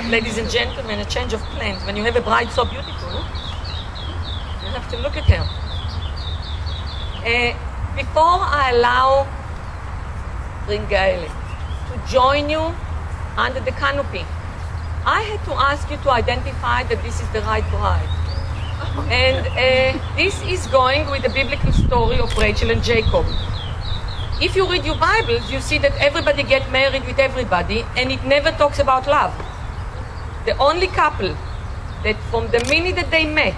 Ladies and gentlemen, a change of plans. When you have a bride so beautiful, you have to look at her. Before I allow Ringaile to join you under the canopy, I had to ask you to identify that this is the right bride. And this is going with the biblical story of Rachel and Jacob. If you read your Bibles, you see that everybody gets married with everybody, and it never talks about love. The only couple that from the minute that they met,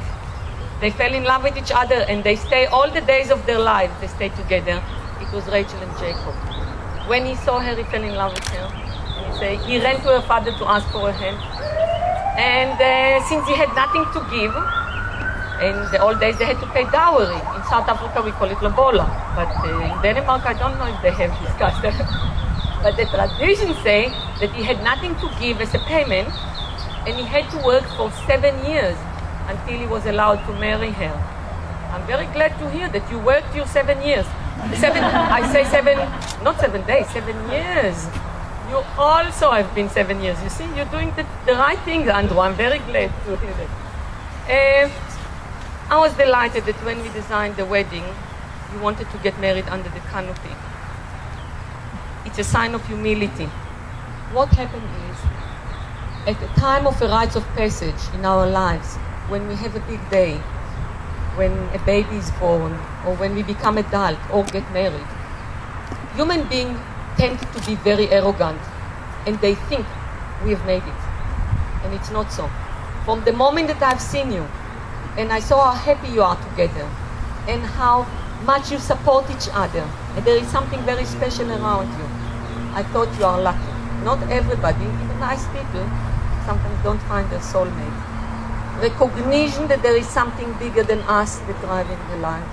they fell in love with each other and they stay all the days of their lives, they stay together, it was Rachel and Jacob. When he saw her, he fell in love with her. And he ran to her father to ask for her hand. And since he had nothing to give, in the old days they had to pay dowry. In South Africa we call it lobola. But in Denmark I don't know if they have this custom. But the traditions say that he had nothing to give as a payment, and he had to work for 7 years until he was allowed to marry her. I'm very glad to hear that you worked your 7 years. I say 7, not 7 days, 7 years. You also have been 7 years. You see, you're doing the right thing, Andrew. I'm very glad to hear that. I was delighted that when we designed the wedding, you wanted to get married under the canopy. It's a sign of humility. What happened is, at the time of a rites of passage in our lives, when we have a big day, when a baby is born, or when we become adult or get married, human beings tend to be very arrogant, and they think we have made it. And it's not so. From the moment that I've seen you, and I saw how happy you are together, and how much you support each other, and there is something very special around you, I thought you are lucky. Not everybody, even nice people, sometimes don't find their soulmate. Recognition that there is something bigger than us that driving the life.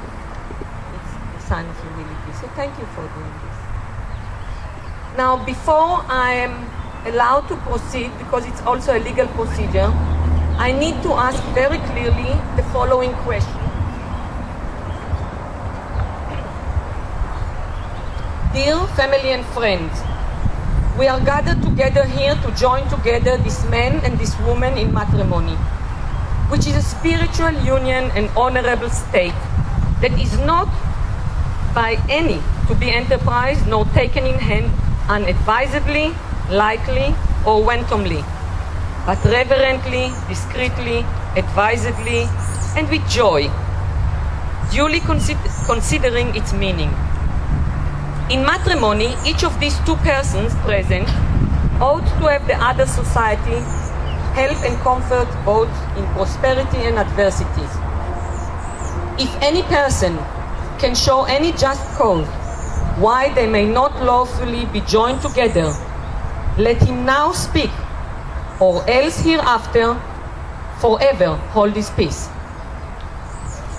It's a sign of humility. So thank you for doing this. Now, before I am allowed to proceed, because it's also a legal procedure, I need to ask very clearly the following question. Dear family and friends, we are gathered together here to join together this man and this woman in matrimony, which is a spiritual union and honorable state that is not by any to be enterprised nor taken in hand unadvisedly, lightly, or wantonly, but reverently, discreetly, advisedly, and with joy, duly considering its meaning. In matrimony, each of these two persons present ought to have the other society help and comfort both in prosperity and adversity. If any person can show any just cause why they may not lawfully be joined together, let him now speak, or else hereafter forever hold his peace.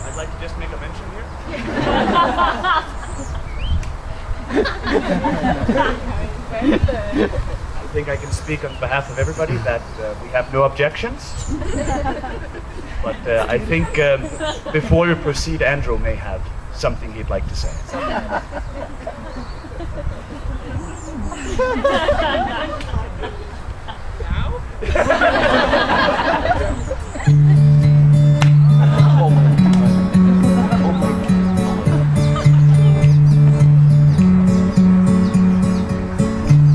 I'd like to just make a mention here. I think I can speak on behalf of everybody that we have no objections. But I think before we proceed, Andrew may have something he'd like to say.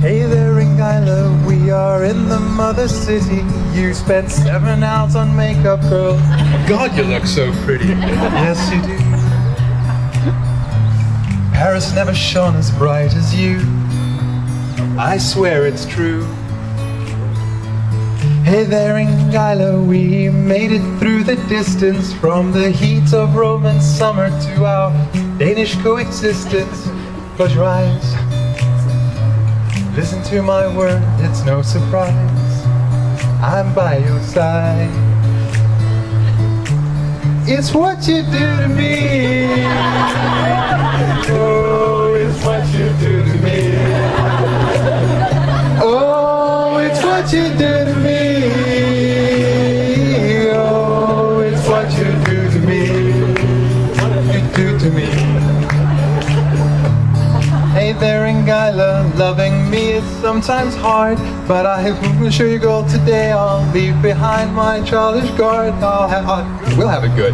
Hey there, Ringaile, we are in the mother city. You spent 7 hours on makeup, girl. God, you look so pretty. Yes, you do. Paris never shone as bright as you. I swear it's true. Hey there, Ringaile, we made it through the distance, from the heat of Roman summer to our Danish coexistence. Close your eyes, listen to my word, it's no surprise, I'm by your side. It's what you do to me. Oh, it's what you do to me. Oh, it's what you do to me. Oh, it's what you do to me. You do to me. Hey there, Ringaile, loving me is sometimes hard, but I'm sure you go today. I'll leave behind my childish guard. We'll have it good.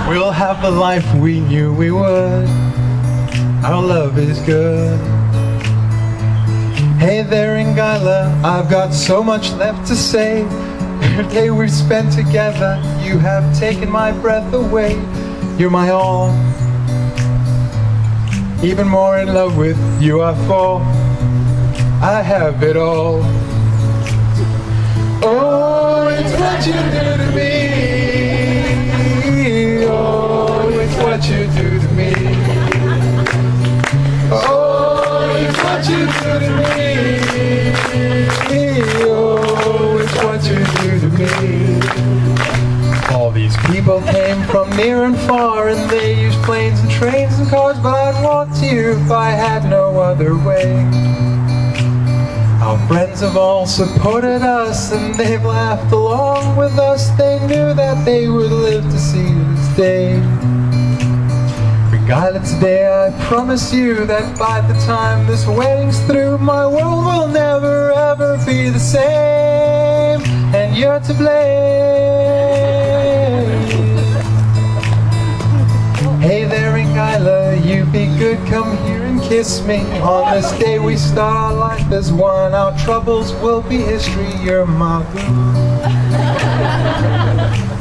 We'll have the life we knew we would. Our love is good. Hey there, Ringaile, I've got so much left to say. Every day we've spent together, you have taken my breath away. You're my all. Even more in love with you I fall. I have it all. Oh, it's what you do to me. Oh, it's what you do to me. Oh, it's what you do to me. Oh, it's what you do to me. All these people came from near and far, and they used planes and trains and cars, but I'd walk to you if I had no other way. Our friends have all supported us, and they've laughed along with us. They knew that they would live to see this day. Ringaile, today I promise you that by the time this wedding's through, my world will never ever be the same, and you're to blame. Hey there, Ringaile, you be good, come here and kiss me. On this day we start our life as one. Our troubles will be history, you're my boo.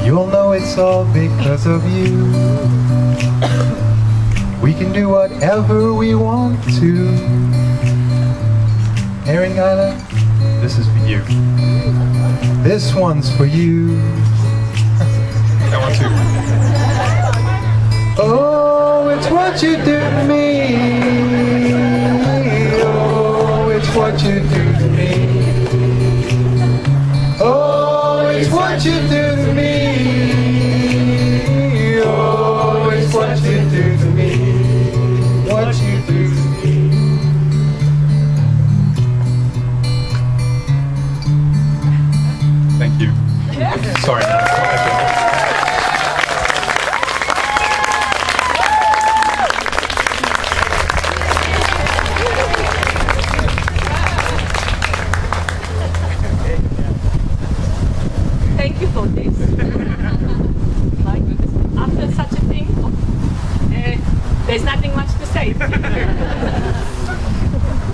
You'll know it's all because of you. We can do whatever we want to. Hey Ringaile, this is for you. This one's for you. That one too. Oh, it's what you do to me. Oh, it's what you do to me. Oh, it's what you do to me. Oh, it's what you do to me. What you do to me. Thank you. Sorry, man. Thank you for this. My goodness. After such a thing, there's nothing much to say.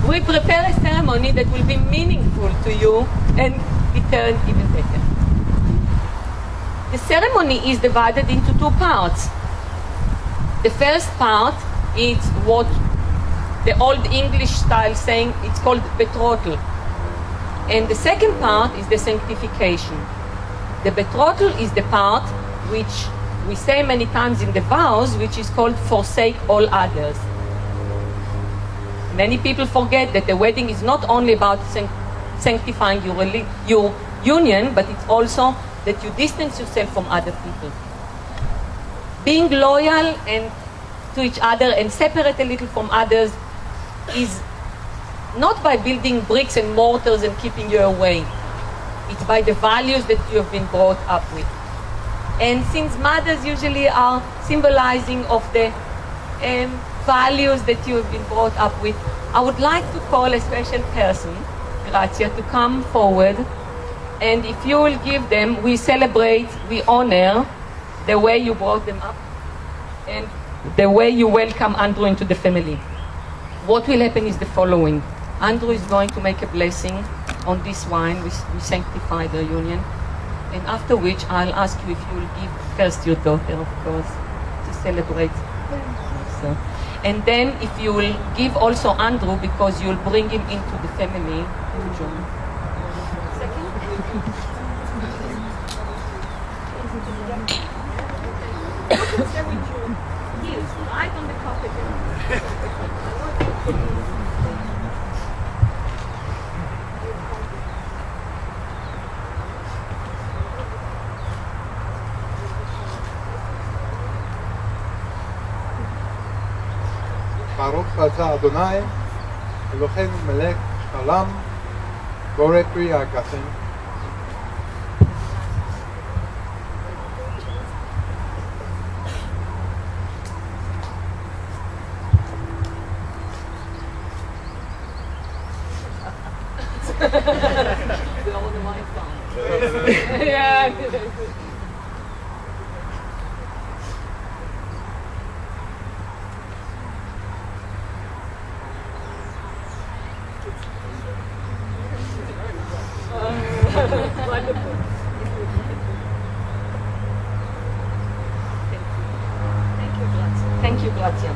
We prepare a ceremony that will be meaningful to you and be turned even better. The ceremony is divided into two parts. The first part is what the old English style saying, it's called betrothal. And the second part is the sanctification. The betrothal is the part which we say many times in the vows, which is called forsake all others. Many people forget that the wedding is not only about sanctifying your union, but it's also that you distance yourself from other people. Being loyal and to each other and separate a little from others is not by building bricks and mortars and keeping you away. It's by the values that you have been brought up with. And since mothers usually are symbolizing of the values that you have been brought up with, I would like to call a special person, Grazia, to come forward. And if you will give them, we celebrate, we honor the way you brought them up and the way you welcome Andrew into the family. What will happen is the following. Andrew is going to make a blessing on this wine. We sanctify the union. And after which, I'll ask you if you will give first your daughter, of course, to celebrate. So, and then if you will give also Andrew, because you'll bring him into the family to join. Right on the carpet. ברוך אתה אדוני, אלוהינו מלך העולם, בורא פרי הגפן. Blow the wine sound. Yeah. Wonderful. Thank you, Grazia.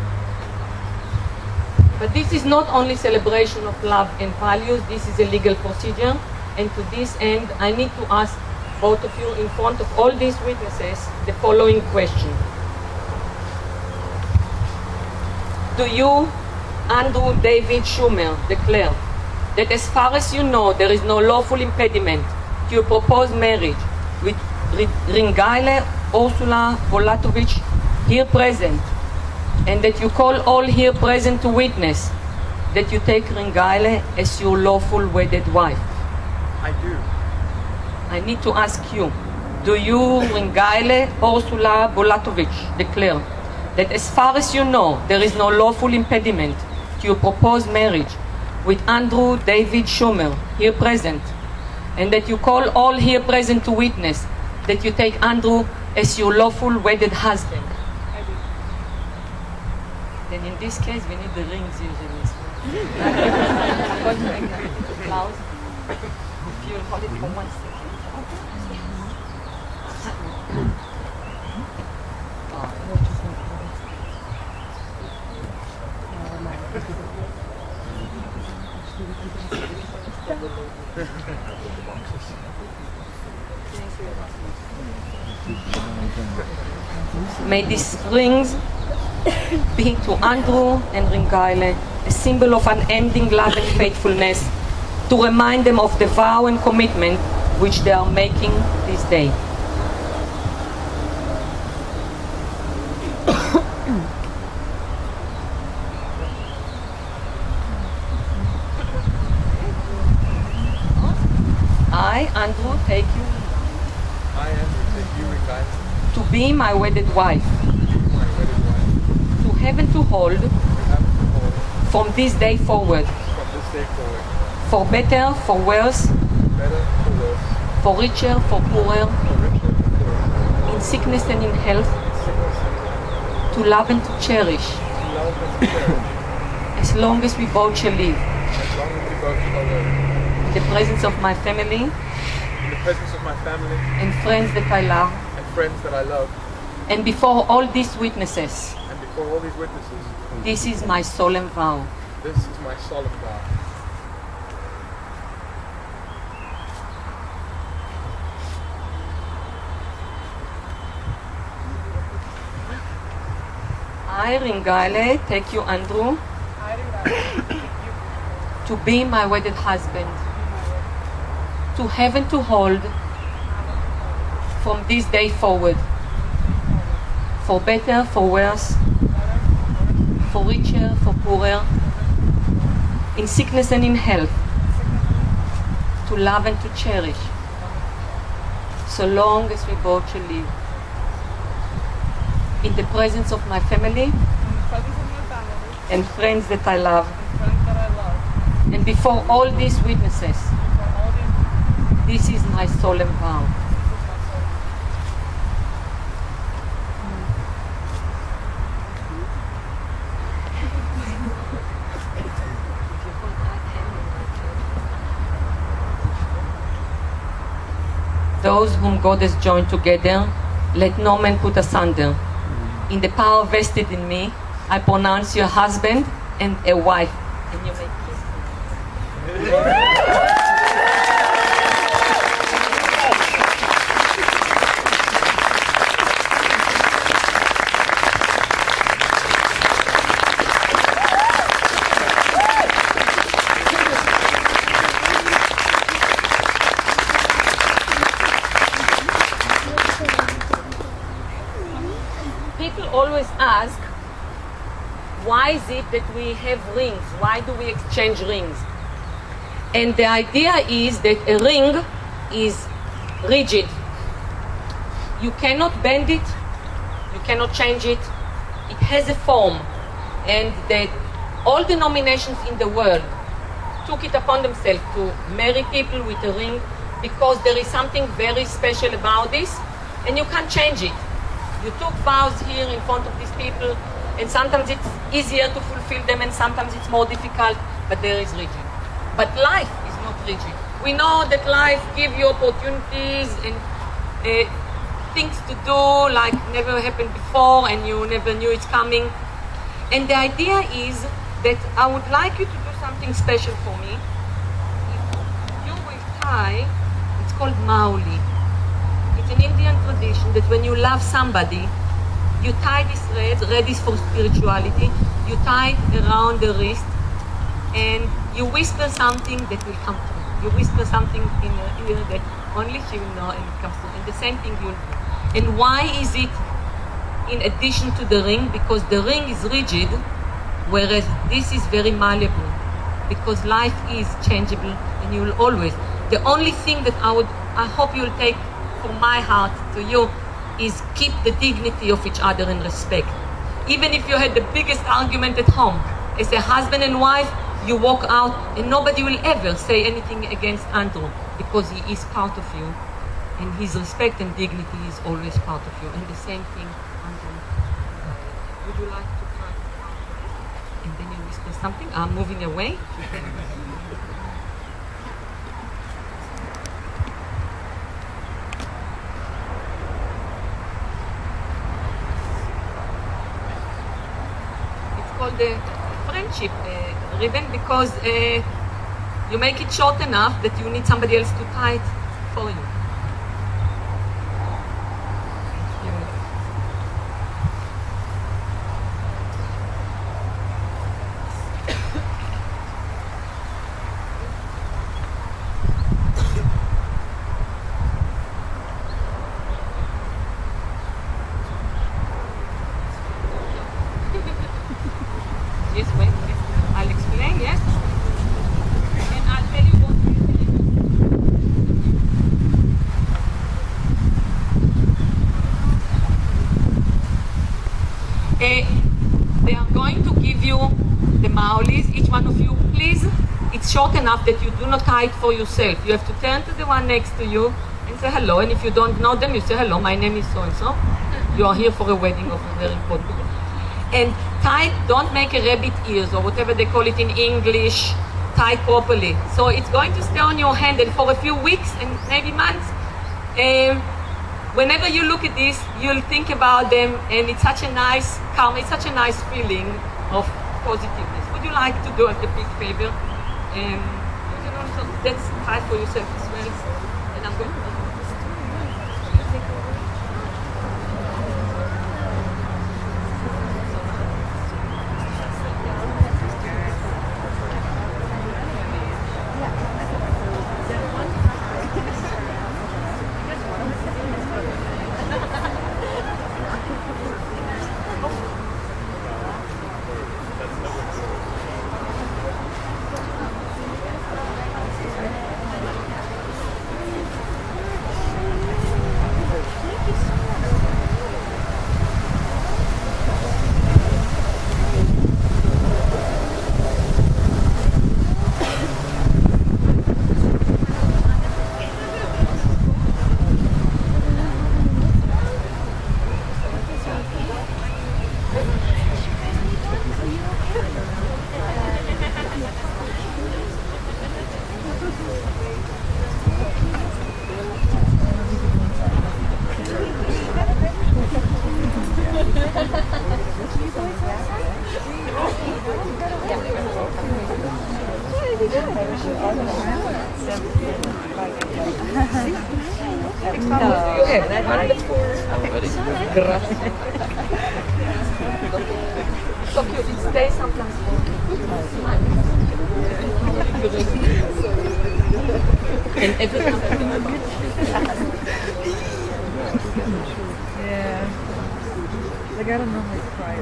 But this is not only celebration of love and values, this is a legal procedure. And to this end, I need to ask both of you in front of all these witnesses the following question. Do you, Andrew David Schumer, declare that as far as you know, there is no lawful impediment to your proposed marriage with Ringaile Ursula Volatovic here present, and that you call all here present to witness that you take Ringaile as your lawful wedded wife? I do. I need to ask you, do you, Ringaile Ursula Volatovic, declare that as far as you know, there is no lawful impediment to your proposed marriage with Andrew David Schumer here present, and that you call all here present to witness that you take Andrew as your lawful wedded husband? I do. Then in this case, we need the rings usually. Applause. If you'll hold it for 1 second. May these rings be to Andrew and Ringaile a symbol of unending love and faithfulness, to remind them of the vow and commitment which they are making this day. I, Andrew, take you I, Andrew, take you, Ringaile, to be my wedded wife, to be my wedded wife, to have and to hold and have to hold from this day forward, from this day forward, for better, for worse, better for worse, for richer, for poorer, for richer, for poorer, in sickness and in health, in sickness and in health, to love and to cherish, to love and to cherish, as long as we both shall live, as long as we both shall live, in the presence of my family in the presence of my family and friends that I love, and friends that I love, and before all these witnesses. and before all these witnesses, This is my solemn vow. this is my solemn vow. I, Ringaile, take you, Andrew, I, Ringaile, take you to be my wedded husband, to be my wedded to have and to hold from this day forward, for better, for worse, for richer, for poorer, in sickness and in health, to love and to cherish, so long as we both shall live. In the presence of my family in the presence of my family and friends that I love, and friends that I love, and before all these witnesses, for all these, this is my solemn vow. this is my solemn vow. Those whom God has joined together, let no man put asunder. In the power vested in me, I pronounce you a husband and a wife. And you may kiss me. People always ask, why is it that we have rings? Why do we exchange rings? And the idea is that a ring is rigid. You cannot bend it, you cannot change it. It has a form. And that all denominations in the world took it upon themselves to marry people with a ring because there is something very special about this, and you can't change it. You took vows here in front of these people, and sometimes it's easier to fulfill them, and sometimes it's more difficult, but there is rigid. But life is not rigid. We know that life gives you opportunities and things to do like never happened before, and you never knew it's coming. And the idea is that I would like you to do something special for me. If you will tie, it's called mauli. It's an Indian tradition that when you love somebody, you tie this red. Red is for spirituality. You tie it around the wrist, and you whisper something that will come true. You whisper something in her ear that only she will know, and it comes true. And the same thing you'll do. And why is it in addition to the ring? Because the ring is rigid, whereas this is very malleable. Because life is changeable, and you will always. The only thing that I hope you'll take from my heart to you is keep the dignity of each other and respect. Even if you had the biggest argument at home, as a husband and wife, you walk out and nobody will ever say anything against Andrew because he is part of you, and his respect and dignity is always part of you. And the same thing, Andrew. Would you like to try? And then you whisper something. I'm moving away. Called the friendship ribbon because you make it short enough that you need somebody else to tie it for you. Yes, wait, I'll explain, yes. And I'll tell you what they are going to give you the maulis, each one of you, please. It's short enough that you do not tie it for yourself. You have to turn to the one next to you and say hello. And if you don't know them, you say hello, my name is so-and-so. You are here for a wedding of a very important people. And tie, don't make a rabbit ears or whatever they call it in English, tie properly. So it's going to stay on your hand, and for a few weeks and maybe months, whenever you look at this, you'll think about them, and it's such a nice calm, it's such a nice feeling of positiveness. Would you like to do us a big favor? So that's tie for yourself as well. And I'm going to so cute. It stays sometimes for and every time. Yeah. Like, I don't normally cry.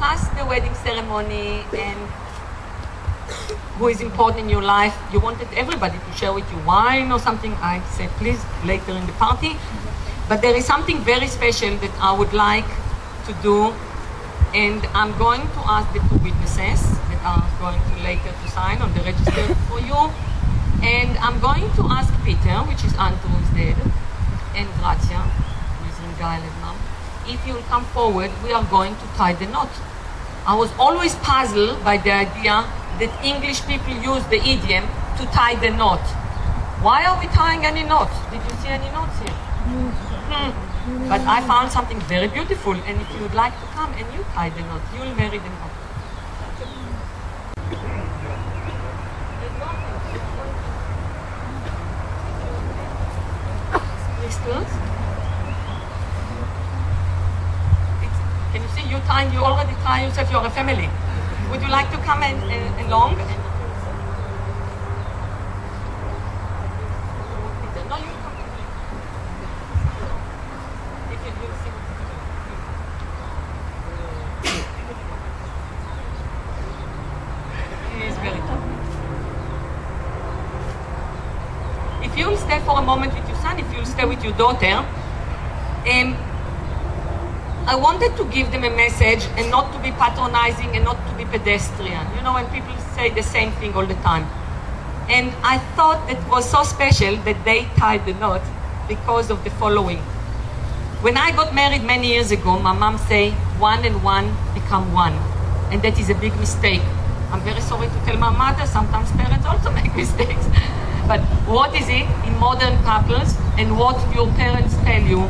past the wedding ceremony and who is important in your life, you wanted everybody to share with you wine or something. I said, please, later in the party. But there is something very special that I would like to do, and I'm going to ask the two witnesses that are going to later to sign on the register for you. And I'm going to ask Peter, which is Anto who is dead, and Grazia, who is Ringaile's mom, if you'll come forward, we are going to tie the knot. I was always puzzled by the idea that English people use the idiom to tie the knot. Why are we tying any knots? Did you see any knots here? But I found something very beautiful, and if you would like to come and you tie the knot, you'll marry the knot. Crystals. Can you see you tying? You already tie yourself. You're a family. Would you like to come along? No, you come. If you will see. It is very tough. If you'll stay for a moment with your son, if you'll stay with your daughter, I wanted to give them a message and not to be patronizing and not to be pedestrian. You know, when people say the same thing all the time. And I thought it was so special that they tied the knot because of the following. When I got married many years ago, my mom said, 1 and 1 become 1. And that is a big mistake. I'm very sorry to tell my mother, sometimes parents also make mistakes. But what is it in modern couples and what your parents tell you?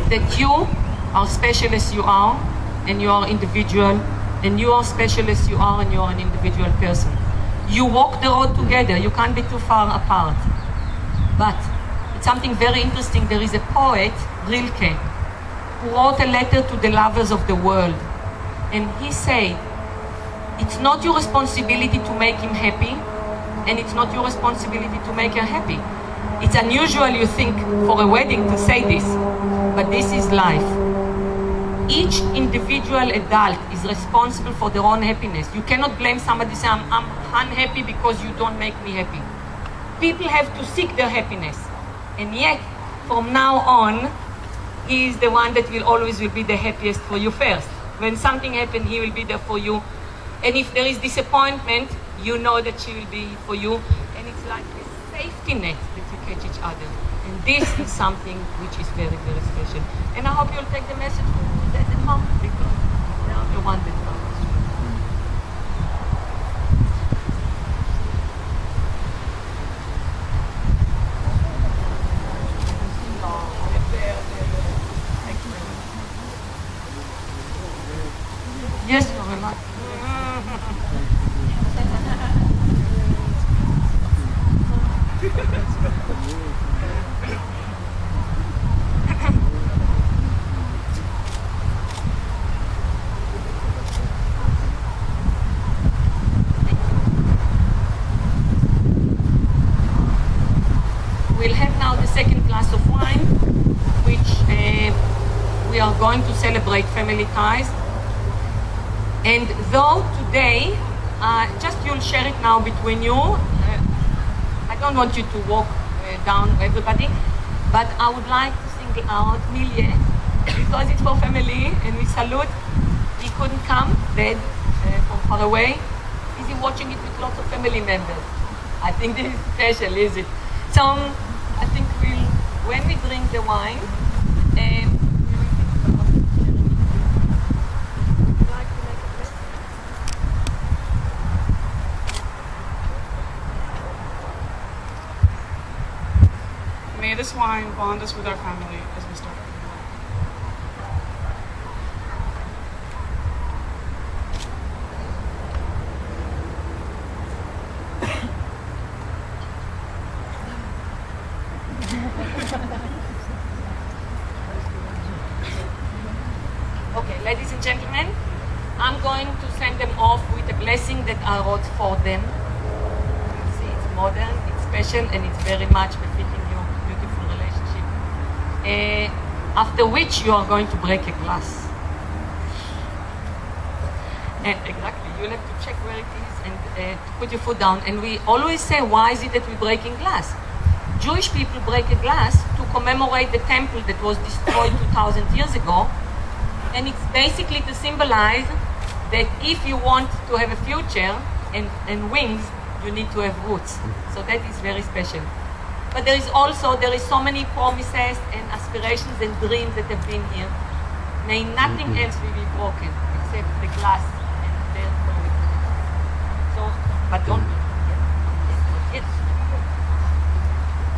That you are special as you are, and you are individual, and you are special as you are, and you are an individual person. You walk the road together, you can't be too far apart. But it's something very interesting. There is a poet, Rilke, who wrote a letter to the lovers of the world. And he said, it's not your responsibility to make him happy, and it's not your responsibility to make her happy. It's unusual, you think, for a wedding to say this, but this is life. Each individual adult is responsible for their own happiness. You cannot blame somebody saying, I'm unhappy because you don't make me happy. People have to seek their happiness. And yet, from now on, he is the one that will always be the happiest for you first. When something happens, he will be there for you. And if there is disappointment, you know that she will be for you. And it's like a safety net that you catch each other. And this is something which is very, very special. And I hope you'll take the message to dad and mom, because they are the one that comes. Yes, Lorena. We'll have now the second glass of wine, which we are going to celebrate family ties. And though today, just you'll share it now between you. I don't want you to walk down everybody, but I would like to single out Millie because it's for family and we salute. He couldn't come, dead, from far away. Is he watching it with lots of family members? I think this is special, is it? So I think when we drink the wine, May this wine bond us with our family as we start. Okay, ladies and gentlemen, I'm going to send them off with a blessing that I wrote for them. You see, it's modern, it's special, and it's very much befitting your beautiful relationship. After which you are going to break a glass. And exactly, you'll have to check where it is and to put your foot down. And we always say, why is it that we're breaking glass? Jewish people break a glass to commemorate the temple that was destroyed 2,000 years ago. And it's basically to symbolize that if you want to have a future and wings, you need to have roots. So that is very special. But there is so many promises and aspirations and dreams that have been here. May nothing else will be broken except the glass and therefore it. So, but don't yes.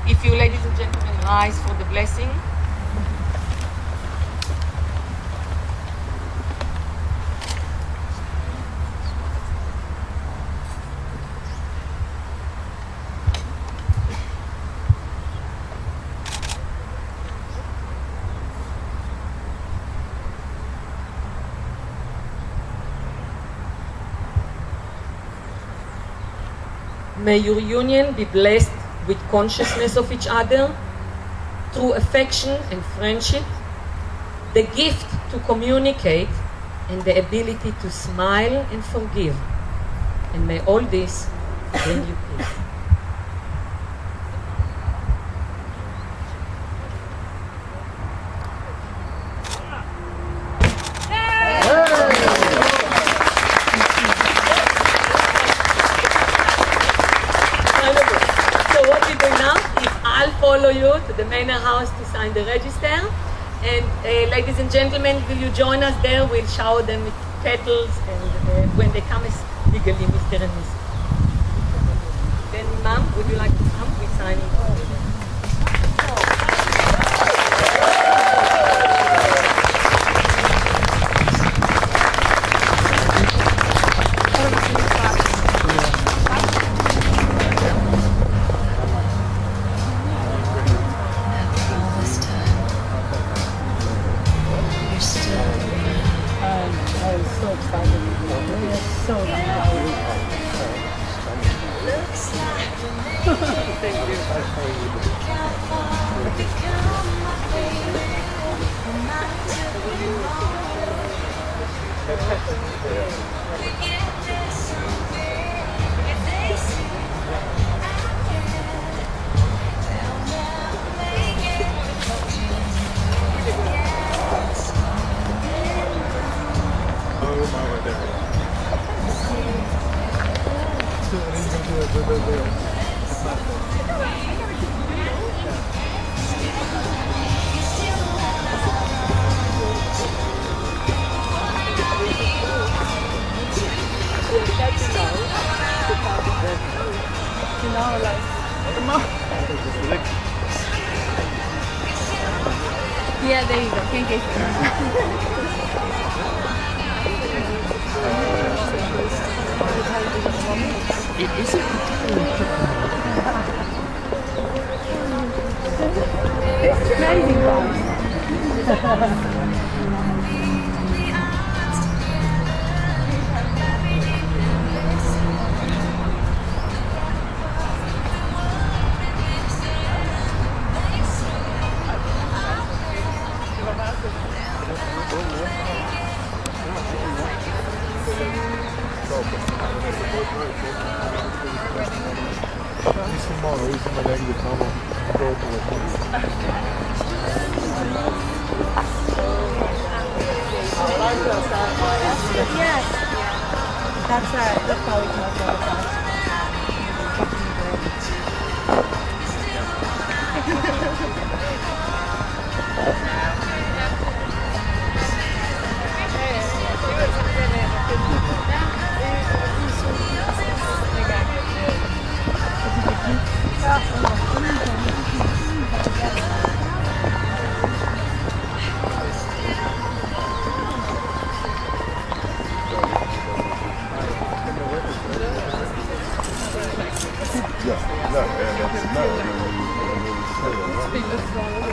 If you ladies and gentlemen rise for the blessing. May your union be blessed with consciousness of each other, through affection and friendship, the gift to communicate, and the ability to smile and forgive. And may all this bring you peace. Follow you to the manor house to sign the register, and ladies and gentlemen, will you join us there? We'll shower them with petals, and when they come as legally Mr. and Mrs. Then Ma'am, would you like to come? We sign it. Yeah, there you go. Can't get That's how it comes out.